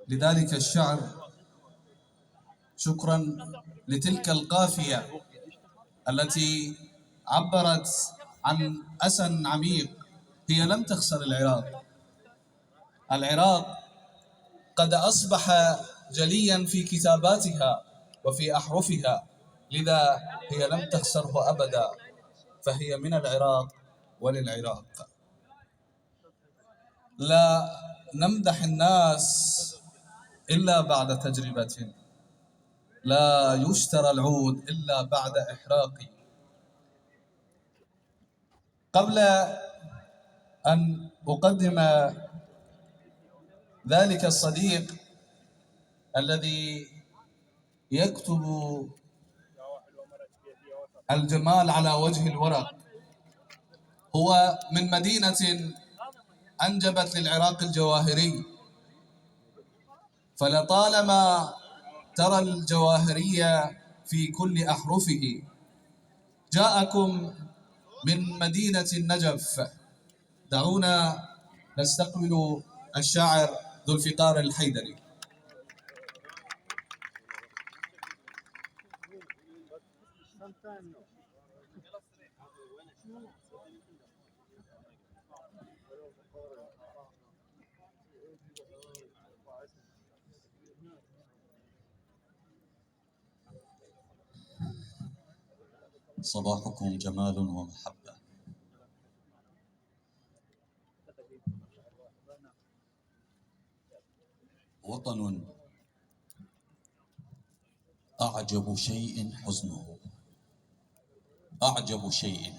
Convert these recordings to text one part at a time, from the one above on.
لذلك الشعر شكرا لتلك القافية التي عبرت عن أسى عميق. هي لم تخسر العراق. العراق قد أصبح جليا في كتاباتها وفي أحرفها، لذا هي لم تخسره أبدا، فهي من العراق وللعراق. لا نمدح الناس إلا بعد تجربة، لا يشترى العود إلا بعد إحراق. قبل أن أقدم ذلك الصديق الذي يكتب الجمال على وجه الورق، هو من مدينة أنجبت للعراق الجواهري، فلطالما ترى الجواهرية في كل أحرفه. جاءكم من مدينة النجف. دعونا نستقبل الشاعر ذو الفقار الحيدري. صباحكم جمال ومحبة. وطن أعجب شيء حزنه، أعجب شيء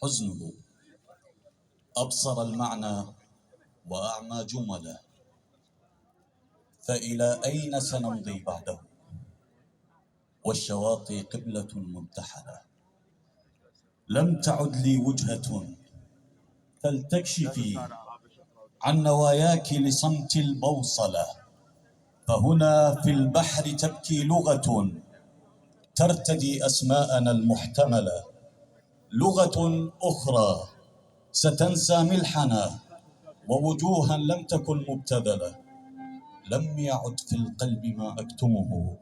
حزنه، أبصر المعنى وأعمى جمله، فإلى أين سنمضي بعده والشواطئ قبلة منتحلة. لم تعد لي وجهة فلتكشفي عن نواياك لصمت البوصلة، فهنا في البحر تبكي لغة ترتدي أسماءنا المحتملة، لغة أخرى ستنسى ملحنا ووجوها لم تكن مبتذلة. لم يعد في القلب ما أكتمه،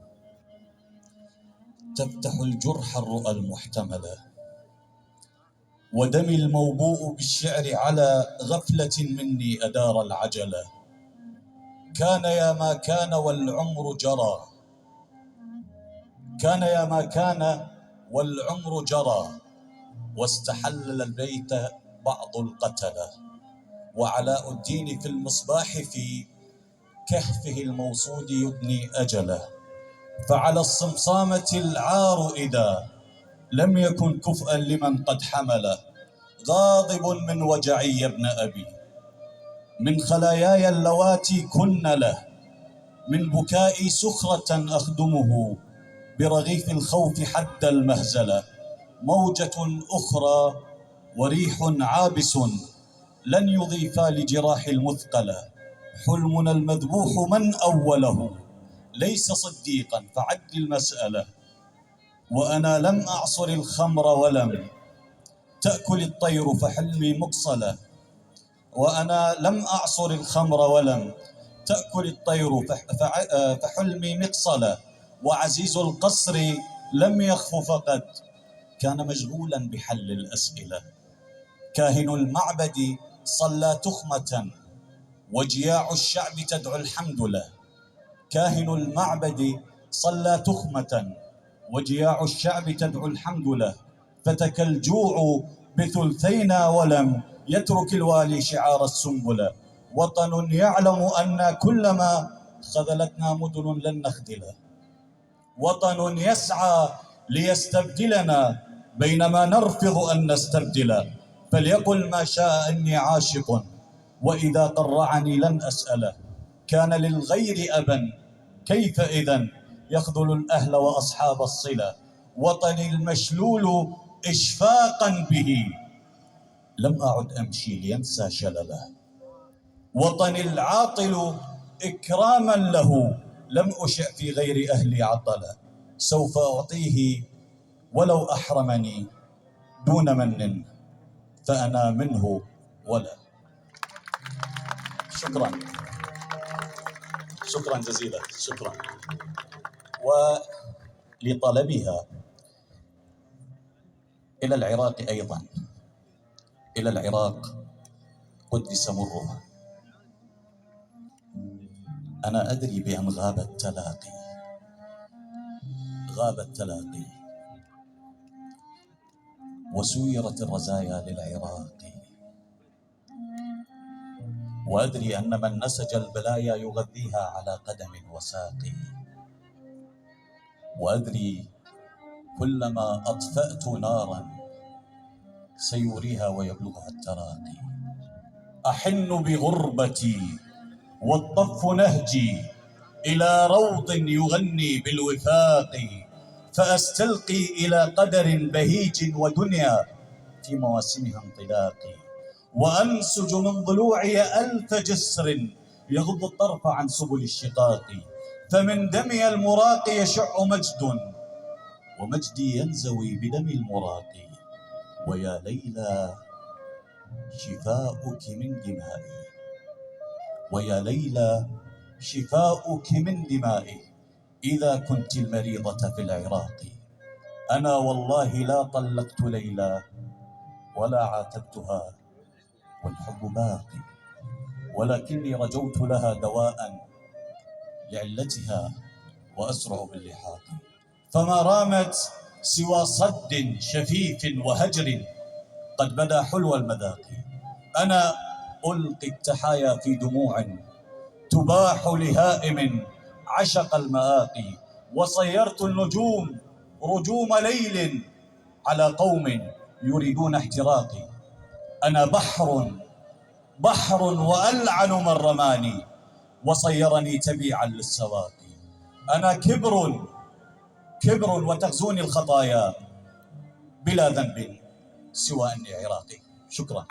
تفتح الجرح الرؤى المحتملة، ودمي الموبوء بالشعر على غفلة مني أدار العجلة. كان يا ما كان والعمر جرى، كان يا ما كان والعمر جرى، واستحلل البيت بعض القتلة، وعلاء الدين في المصباح في كهفه الموصود يدني أجله. فعلى الصمصامة العار إذا لم يكن كفءا لمن قد حمله، غاضب من وجعي يا ابن أبي، من خلاياي اللواتي كن له، من بكائي سخرة أخدمه، برغيف الخوف حد المهزلة. موجة أخرى وريح عابس لن يضيفا لجراح المثقلة، حلمنا المذبوح من أوله ليس صديقا فعد المسألة. وأنا لم أعصر الخمر ولم تأكل الطير فحلمي مقصلة، وأنا لم أعصر الخمر ولم تأكل الطير فحلمي مقصلة، وعزيز القصر لم يخف فقد كان مشغولا بحل الأسئلة. كاهن المعبد صلى تخمة وجياع الشعب تدعو الحمد له، كاهن المعبد صلى تخمة وجياع الشعب تدعو الحمد له، فتك الجوع بثلثينا ولم يترك الوالي شعار السنبلة. وطن يعلم أن كلما خذلتنا مدن لن نخذله، وطن يسعى ليستبدلنا بينما نرفض أن نستبدله. فليقل ما شاء إني عاشق وإذا قرعني لن أسأله، كان للغير أبا كيف إذن يخذل الأهل وأصحاب الصلة. وطني المشلول إشفاقا به لم أعد أمشي لينسى شلله، وطني العاطل إكراما له لم أشع في غير أهلي عطلا. سوف أعطيه ولو أحرمني دون من فأنا منه ولا. شكرا. شكرا جزيلا، شكرا. ولطلبها إلى العراق أيضا، إلى العراق قدس مرها. أنا أدري بأن غاب التلاقي، غاب التلاقي، وسيرت الرزايا للعراق، وأدري أن من نسج البلايا يغذيها على قدم وساق، وأدري كلما أطفأت نارا سيوريها ويبلغها التراقي. أحن بغربتي والطف نهجي إلى روض يغني بالوفاق، فأستلقي إلى قدر بهيج ودنيا في مواسمها انطلاقي، وأنسج من ضلوعي ألف جسر يغض الطرف عن سبل الشقاق، فمن دمي المراق يشع مجد، ومجدي ينزوي بدم المراق. ويا ليلى شفاؤك من دمائي، ويا ليلى شفاؤك من دمائي، إذا كنت المريضة في العراق. أنا والله لا طلقت ليلى ولا عاتبتها والحب باقي، ولكني رجوت لها دواء لعلتها وأزرع باللحاق. فما رامت سوى صد شفيف وهجر قد بدا حلو المذاق. أنا ألقي التحايا في دموع تباح لهائم عشق المآقي، وصيرت النجوم رجوم ليل على قوم يريدون احتراقي. أنا بحر وألعن من رماني وصيرني تبيعا للسواقي. أنا كبر وتغزوني الخطايا بلا ذنب سوى أني عراقي. شكرا.